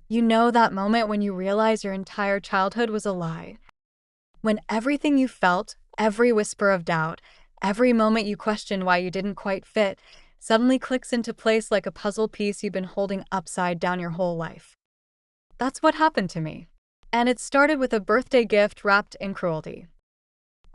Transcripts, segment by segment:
You know that moment when you realize your entire childhood was a lie? When everything you felt, every whisper of doubt, every moment you questioned why you didn't quite fit, suddenly clicks into place like a puzzle piece you've been holding upside down your whole life. That's what happened to me. And it started with a birthday gift wrapped in cruelty.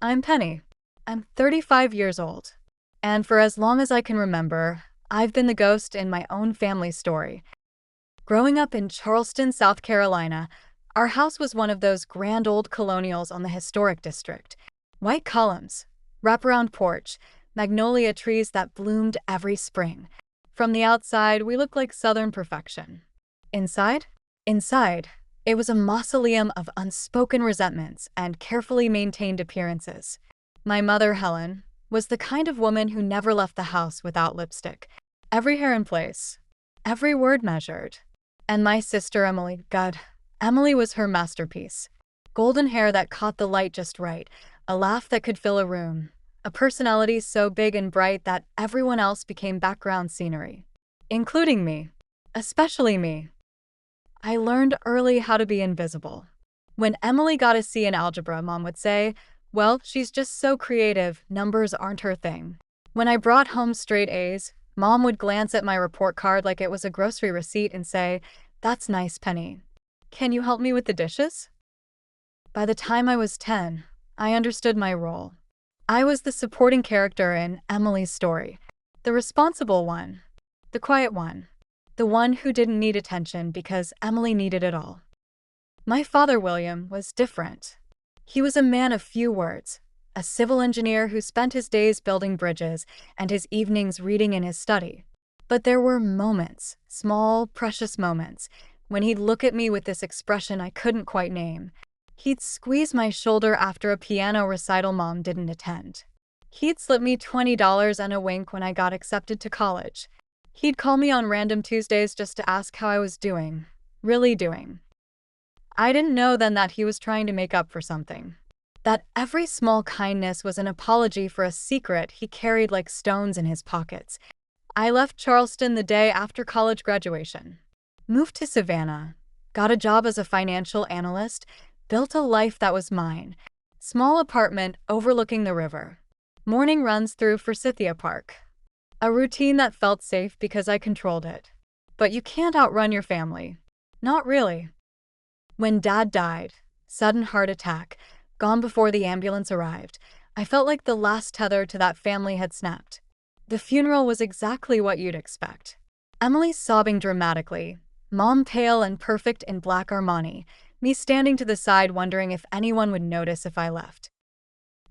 I'm Penny. I'm 35 years old. And for as long as I can remember, I've been the ghost in my own family story. Growing up in Charleston, South Carolina, our house was one of those grand old colonials on the historic district. White columns, wraparound porch, magnolia trees that bloomed every spring. From the outside, we looked like Southern perfection. Inside? Inside, it was a mausoleum of unspoken resentments and carefully maintained appearances. My mother, Helen, was the kind of woman who never left the house without lipstick. Every hair in place, every word measured. And my sister, Emily, God, Emily was her masterpiece. Golden hair that caught the light just right, a laugh that could fill a room, a personality so big and bright that everyone else became background scenery. Including me. Especially me. I learned early how to be invisible. When Emily got a C in algebra, Mom would say, "Well, she's just so creative, numbers aren't her thing." When I brought home straight A's, Mom would glance at my report card like it was a grocery receipt and say, "That's nice, Penny. Can you help me with the dishes?" By the time I was 10, I understood my role. I was the supporting character in Emily's story. The responsible one. The quiet one. The one who didn't need attention because Emily needed it all. My father, William, was different. He was a man of few words, a civil engineer who spent his days building bridges and his evenings reading in his study. But there were moments, small, precious moments, when he'd look at me with this expression I couldn't quite name. He'd squeeze my shoulder after a piano recital Mom didn't attend. He'd slip me $20 and a wink when I got accepted to college. He'd call me on random Tuesdays just to ask how I was doing. Really doing. I didn't know then that he was trying to make up for something. That every small kindness was an apology for a secret he carried like stones in his pockets. I left Charleston the day after college graduation. Moved to Savannah. Got a job as a financial analyst. Built a life that was mine. Small apartment overlooking the river. Morning runs through Forsythia Park. A routine that felt safe because I controlled it. But you can't outrun your family. Not really. When Dad died, sudden heart attack, gone before the ambulance arrived, I felt like the last tether to that family had snapped. The funeral was exactly what you'd expect. Emily sobbing dramatically, Mom pale and perfect in black Armani, me standing to the side wondering if anyone would notice if I left.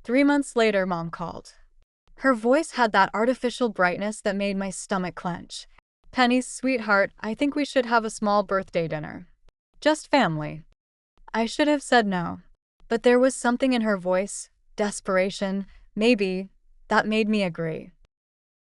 3 months later, Mom called. Her voice had that artificial brightness that made my stomach clench. "Penny, sweetheart, I think we should have a small birthday dinner. Just family." I should have said no. But there was something in her voice, desperation, maybe, that made me agree.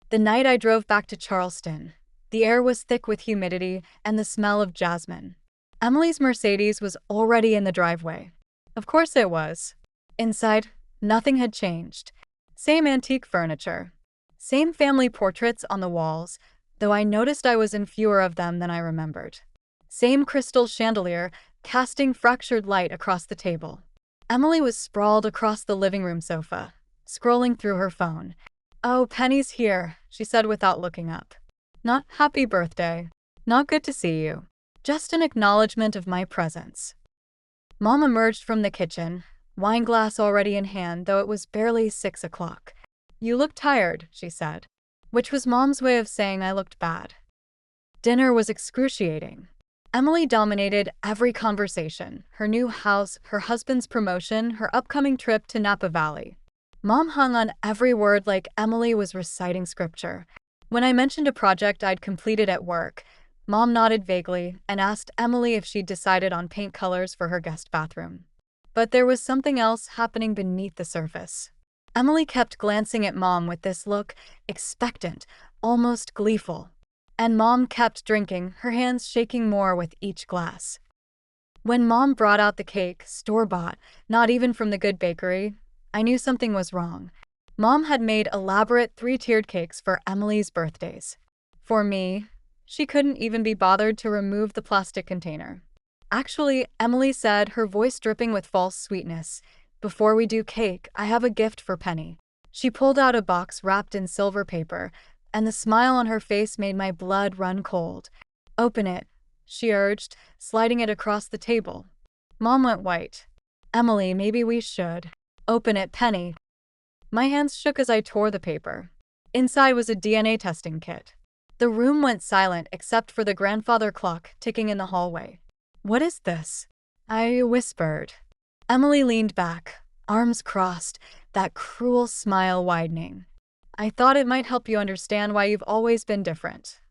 The night I drove back to Charleston, the air was thick with humidity and the smell of jasmine. Emily's Mercedes was already in the driveway. Of course it was. Inside, nothing had changed. Same antique furniture. Same family portraits on the walls, though I noticed I was in fewer of them than I remembered. Same crystal chandelier, casting fractured light across the table. Emily was sprawled across the living room sofa, scrolling through her phone. "Oh, Penny's here," she said without looking up. Not "happy birthday," not "good to see you," just an acknowledgement of my presence. Mom emerged from the kitchen, wine glass already in hand, though it was barely 6 o'clock. "You look tired," she said, which was Mom's way of saying I looked bad. Dinner was excruciating. Emily dominated every conversation, her new house, her husband's promotion, her upcoming trip to Napa Valley. Mom hung on every word like Emily was reciting scripture. When I mentioned a project I'd completed at work, Mom nodded vaguely and asked Emily if she'd decided on paint colors for her guest bathroom. But there was something else happening beneath the surface. Emily kept glancing at Mom with this look, expectant, almost gleeful. And Mom kept drinking, her hands shaking more with each glass. When Mom brought out the cake, store-bought, not even from the good bakery, I knew something was wrong. Mom had made elaborate 3-tiered cakes for Emily's birthdays. For me, She couldn't even be bothered to remove the plastic container. Actually, Emily said, her voice dripping with false sweetness, "Before we do cake, I have a gift for Penny." She pulled out a box wrapped in silver paper, and the smile on her face made my blood run cold. "Open it," she urged, sliding it across the table. Mom went white. "Emily, maybe we should." "Open it, Penny." My hands shook as I tore the paper. Inside was a DNA testing kit. The room went silent except for the grandfather clock ticking in the hallway. "What is this?" I whispered. Emily leaned back, arms crossed, that cruel smile widening. "I thought it might help you understand why you've always been different.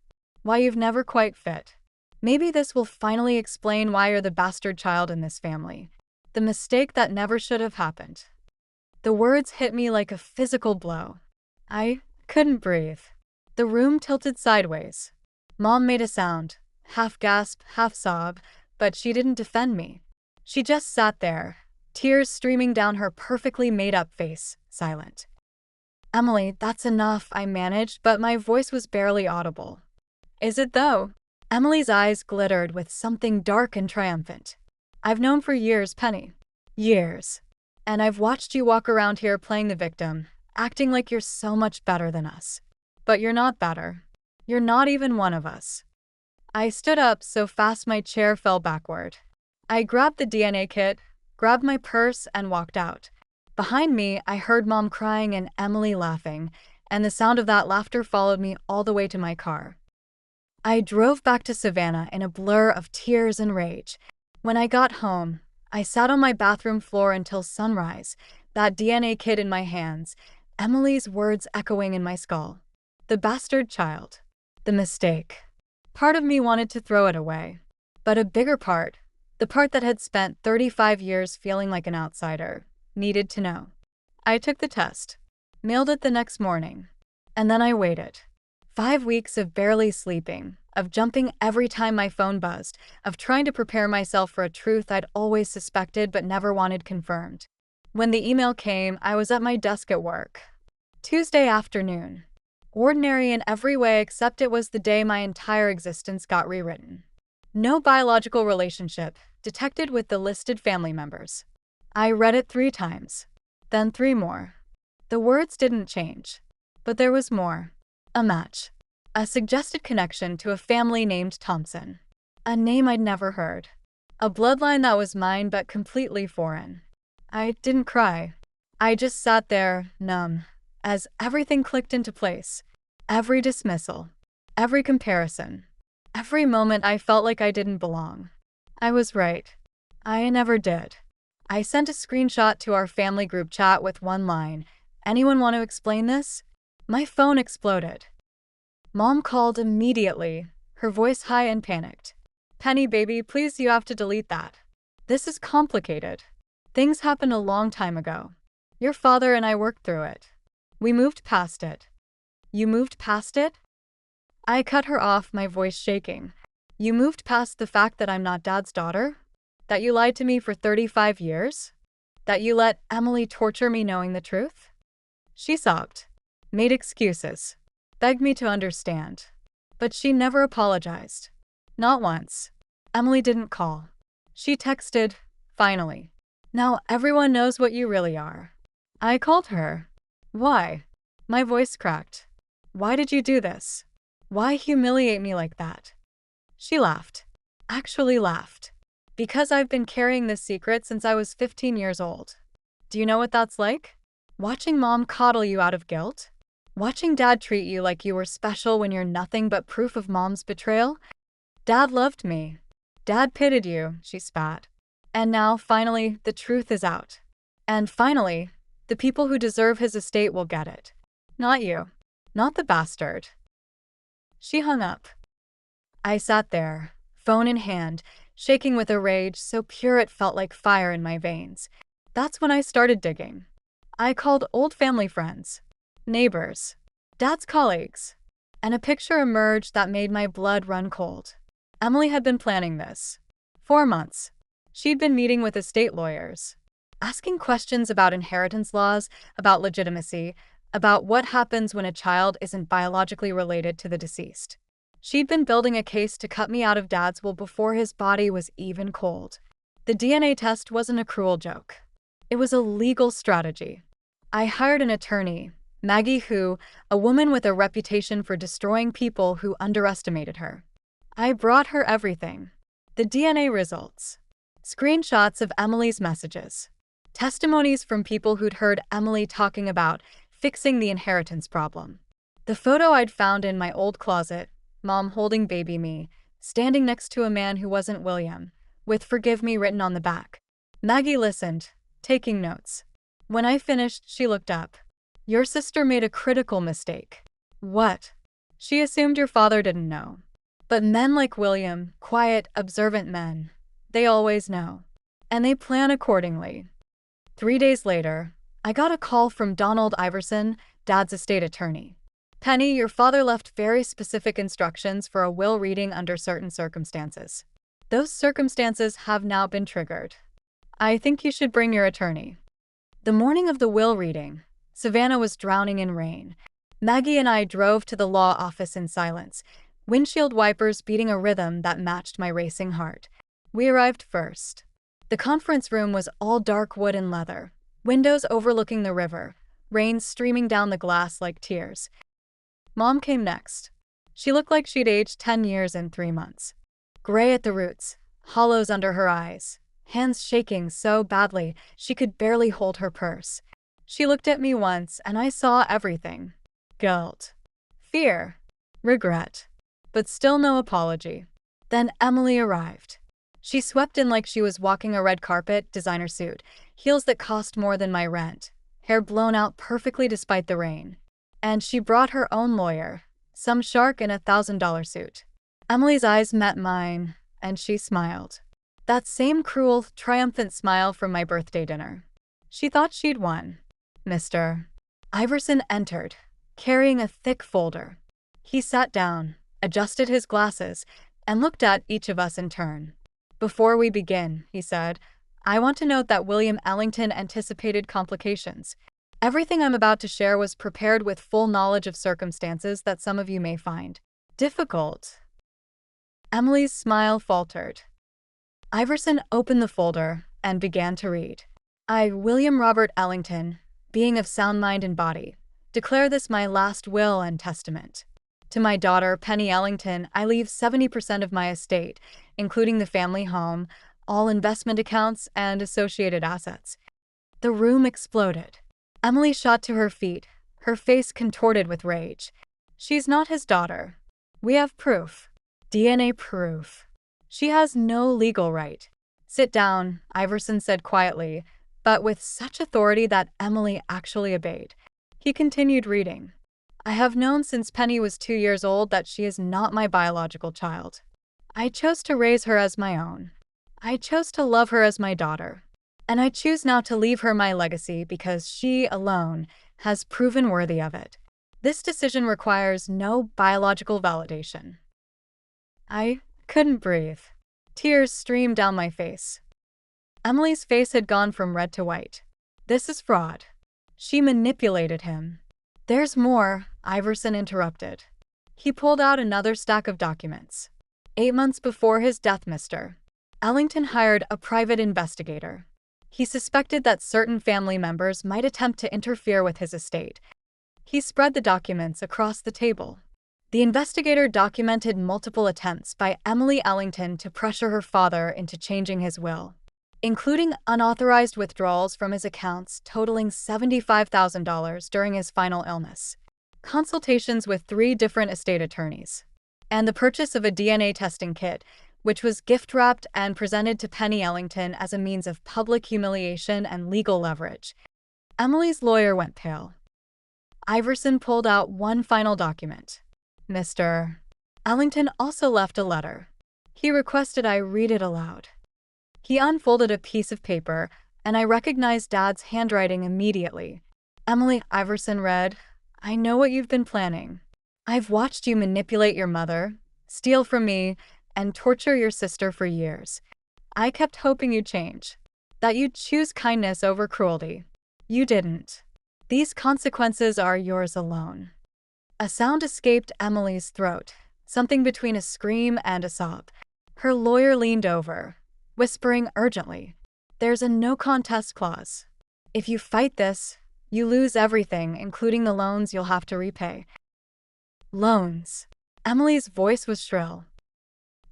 Why you've never quite fit. Maybe this will finally explain why you're the bastard child in this family. The mistake that never should have happened." The words hit me like a physical blow. I couldn't breathe. The room tilted sideways. Mom made a sound, half gasp, half sob, but she didn't defend me. She just sat there, tears streaming down her perfectly made-up face, silent. "Emily, that's enough," I managed, but my voice was barely audible. "Is it though?" Emily's eyes glittered with something dark and triumphant. "I've known for years, Penny. Years. And I've watched you walk around here playing the victim, acting like you're so much better than us. But you're not better. You're not even one of us." I stood up so fast my chair fell backward. I grabbed the DNA kit, grabbed my purse, and walked out. Behind me, I heard Mom crying and Emily laughing, and the sound of that laughter followed me all the way to my car. I drove back to Savannah in a blur of tears and rage. When I got home, I sat on my bathroom floor until sunrise, that DNA kit in my hands, Emily's words echoing in my skull. The bastard child. The mistake. Part of me wanted to throw it away. But a bigger part, the part that had spent 35 years feeling like an outsider, needed to know. I took the test, mailed it the next morning, and then I waited. 5 weeks of barely sleeping, of jumping every time my phone buzzed, of trying to prepare myself for a truth I'd always suspected but never wanted confirmed. When the email came, I was at my desk at work. Tuesday afternoon. Ordinary in every way except it was the day my entire existence got rewritten. No biological relationship, detected with the listed family members. I read it 3 times. Then 3 more. The words didn't change. But there was more. A match. A suggested connection to a family named Thompson. A name I'd never heard. A bloodline that was mine but completely foreign. I didn't cry. I just sat there, numb, as everything clicked into place. Every dismissal. Every comparison. Every moment I felt like I didn't belong. I was right. I never did. I sent a screenshot to our family group chat with one line. "Anyone want to explain this?" My phone exploded. Mom called immediately, her voice high and panicked. "Penny, baby, please, you have to delete that. This is complicated. Things happened a long time ago. Your father and I worked through it. We moved past it." "You moved past it?" I cut her off, my voice shaking. "You moved past the fact that I'm not Dad's daughter? That you lied to me for 35 years? That you let Emily torture me knowing the truth?" She sobbed, made excuses, begged me to understand. But she never apologized. Not once. Emily didn't call. She texted, finally. "Now everyone knows what you really are." I called her. "Why?" My voice cracked. "Why did you do this? Why humiliate me like that?" She laughed. Actually laughed. "Because I've been carrying this secret since I was 15 years old. Do you know what that's like? Watching Mom coddle you out of guilt? Watching Dad treat you like you were special when you're nothing but proof of Mom's betrayal? Dad loved me. Dad pitied you," she spat. "And now, finally, the truth is out. And finally, the people who deserve his estate will get it. Not you. Not the bastard." She hung up. I sat there, phone in hand, shaking with a rage so pure it felt like fire in my veins. That's when I started digging. I called old family friends, neighbors, Dad's colleagues, and a picture emerged that made my blood run cold. Emily had been planning this. 4 months. She'd been meeting with estate lawyers, asking questions about inheritance laws, about legitimacy, about what happens when a child isn't biologically related to the deceased. She'd been building a case to cut me out of Dad's will before his body was even cold. The DNA test wasn't a cruel joke. It was a legal strategy. I hired an attorney, Maggie Hu, a woman with a reputation for destroying people who underestimated her. I brought her everything. The DNA results. Screenshots of Emily's messages. Testimonies from people who'd heard Emily talking about fixing the inheritance problem. The photo I'd found in my old closet, Mom holding baby me, standing next to a man who wasn't William, with "Forgive me" written on the back. Maggie listened, taking notes. When I finished, she looked up. "Your sister made a critical mistake." "What?" "She assumed your father didn't know. But men like William, quiet, observant men, they always know. And they plan accordingly." 3 days later, I got a call from Donald Iverson, Dad's estate attorney. "Penny, your father left very specific instructions for a will reading under certain circumstances. Those circumstances have now been triggered. I think you should bring your attorney." The morning of the will reading, Savannah was drowning in rain. Maggie and I drove to the law office in silence, windshield wipers beating a rhythm that matched my racing heart. We arrived first. The conference room was all dark wood and leather, windows overlooking the river, rain streaming down the glass like tears. Mom came next. She looked like she'd aged 10 years in 3 months. Gray at the roots, hollows under her eyes, hands shaking so badly she could barely hold her purse. She looked at me once and I saw everything. Guilt, fear, regret, but still no apology. Then Emily arrived. She swept in like she was walking a red carpet, designer suit, heels that cost more than my rent, hair blown out perfectly despite the rain. And she brought her own lawyer, some shark in a $1,000 suit. Emily's eyes met mine, and she smiled. That same cruel, triumphant smile from my birthday dinner. She thought she'd won. Mr. Iverson entered, carrying a thick folder. He sat down, adjusted his glasses, and looked at each of us in turn. "Before we begin," he said, "I want to note that William Ellington anticipated complications. Everything I'm about to share was prepared with full knowledge of circumstances that some of you may find difficult." Emily's smile faltered. Iverson opened the folder and began to read. "I, William Robert Ellington, being of sound mind and body, declare this my last will and testament. To my daughter, Penny Ellington, I leave 70% of my estate, including the family home, all investment accounts, and associated assets." The room exploded. Emily shot to her feet, her face contorted with rage. "She's not his daughter. We have proof. DNA proof. She has no legal right." "Sit down," Iverson said quietly, but with such authority that Emily actually obeyed. He continued reading. "I have known since Penny was 2 years old that she is not my biological child. I chose to raise her as my own. I chose to love her as my daughter. And I choose now to leave her my legacy because she alone has proven worthy of it. This decision requires no biological validation." I couldn't breathe. Tears streamed down my face. Emily's face had gone from red to white. "This is fraud. She manipulated him." "There's more," Iverson interrupted. He pulled out another stack of documents. 8 months before his death, Mr. Ellington hired a private investigator. He suspected that certain family members might attempt to interfere with his estate. He spread the documents across the table. The investigator documented multiple attempts by Emily Ellington to pressure her father into changing his will, including unauthorized withdrawals from his accounts totaling $75,000 during his final illness, consultations with 3 different estate attorneys, and the purchase of a DNA testing kit, which was gift-wrapped and presented to Penny Ellington as a means of public humiliation and legal leverage. Emily's lawyer went pale. Iverson pulled out one final document. Mr. Ellington also left a letter. He requested I read it aloud. He unfolded a piece of paper, and I recognized Dad's handwriting immediately. Emily, Iverson read, "I know what you've been planning. I've watched you manipulate your mother, steal from me, and torture your sister for years. I kept hoping you'd change, that you'd choose kindness over cruelty. You didn't. These consequences are yours alone." A sound escaped Emily's throat, something between a scream and a sob. Her lawyer leaned over, whispering urgently, "There's a no contest clause. If you fight this, you lose everything, including the loans you'll have to repay." Loans. Emily's voice was shrill.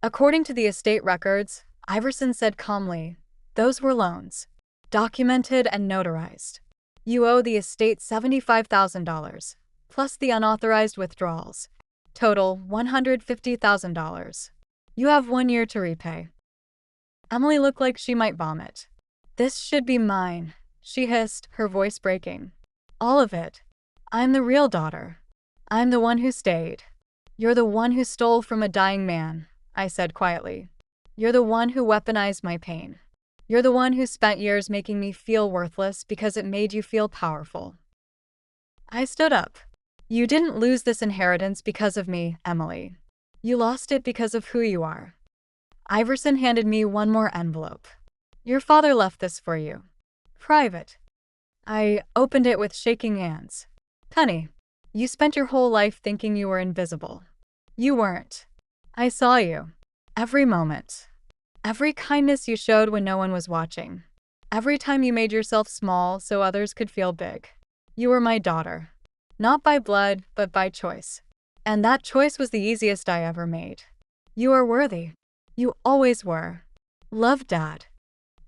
According to the estate records, Iverson said calmly, "Those were loans. Documented and notarized. You owe the estate $75,000, plus the unauthorized withdrawals. Total $150,000. You have 1 year to repay." Emily looked like she might vomit. "This should be mine," she hissed, her voice breaking. "All of it. I'm the real daughter. I'm the one who stayed. You're the one who stole from a dying man," I said quietly. "You're the one who weaponized my pain. You're the one who spent years making me feel worthless because it made you feel powerful." I stood up. "You didn't lose this inheritance because of me, Emily. You lost it because of who you are." Iverson handed me one more envelope. "Your father left this for you. Private." I opened it with shaking hands. "Penny, you spent your whole life thinking you were invisible. You weren't. I saw you. Every moment. Every kindness you showed when no one was watching. Every time you made yourself small so others could feel big. You were my daughter. Not by blood, but by choice. And that choice was the easiest I ever made. You are worthy. You always were. Love, Dad."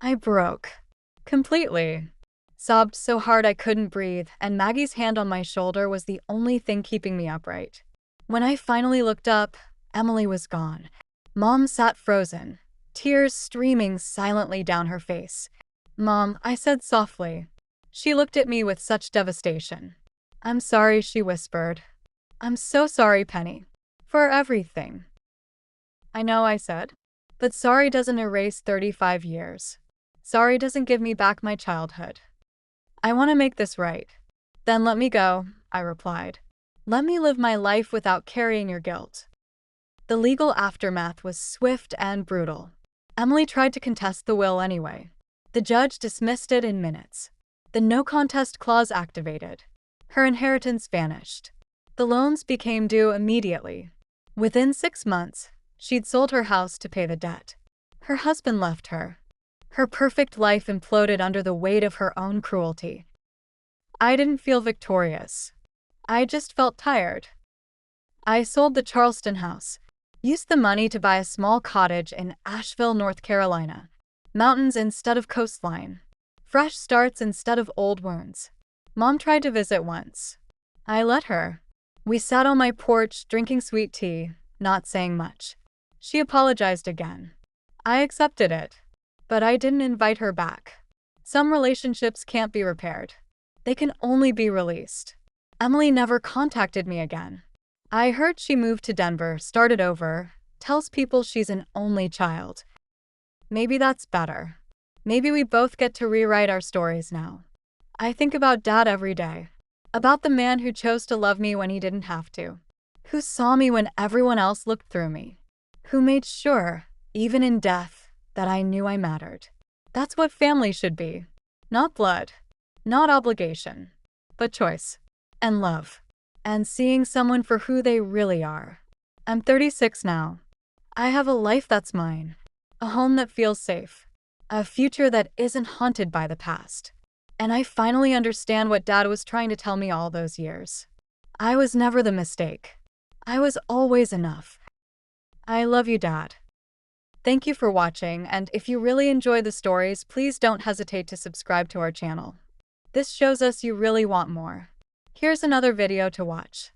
I broke. Completely. Sobbed so hard I couldn't breathe, and Maggie's hand on my shoulder was the only thing keeping me upright. When I finally looked up, Emily was gone. Mom sat frozen, tears streaming silently down her face. "Mom," I said softly. She looked at me with such devastation. "I'm sorry," she whispered. "I'm so sorry, Penny. For everything." "I know," I said. "But sorry doesn't erase 35 years. Sorry doesn't give me back my childhood. I want to make this right." "Then let me go," I replied. "Let me live my life without carrying your guilt." The legal aftermath was swift and brutal. Emily tried to contest the will anyway. The judge dismissed it in minutes. The no contest clause activated. Her inheritance vanished. The loans became due immediately. Within 6 months, she'd sold her house to pay the debt. Her husband left her. Her perfect life imploded under the weight of her own cruelty. I didn't feel victorious. I just felt tired. I sold the Charleston house, used the money to buy a small cottage in Asheville, North Carolina. Mountains instead of coastline. Fresh starts instead of old wounds. Mom tried to visit once. I let her. We sat on my porch drinking sweet tea, not saying much. She apologized again. I accepted it. But I didn't invite her back. Some relationships can't be repaired. They can only be released. Emily never contacted me again. I heard she moved to Denver, started over, tells people she's an only child. Maybe that's better. Maybe we both get to rewrite our stories now. I think about Dad every day. About the man who chose to love me when he didn't have to. Who saw me when everyone else looked through me. Who made sure, even in death, that I knew I mattered. That's what family should be. Not blood. Not obligation. But choice. And love. And seeing someone for who they really are. I'm 36 now. I have a life that's mine. A home that feels safe. A future that isn't haunted by the past. And I finally understand what Dad was trying to tell me all those years. I was never the mistake. I was always enough. I love you, Dad. Thank you for watching, and if you really enjoy the stories, please don't hesitate to subscribe to our channel. This shows us you really want more. Here's another video to watch.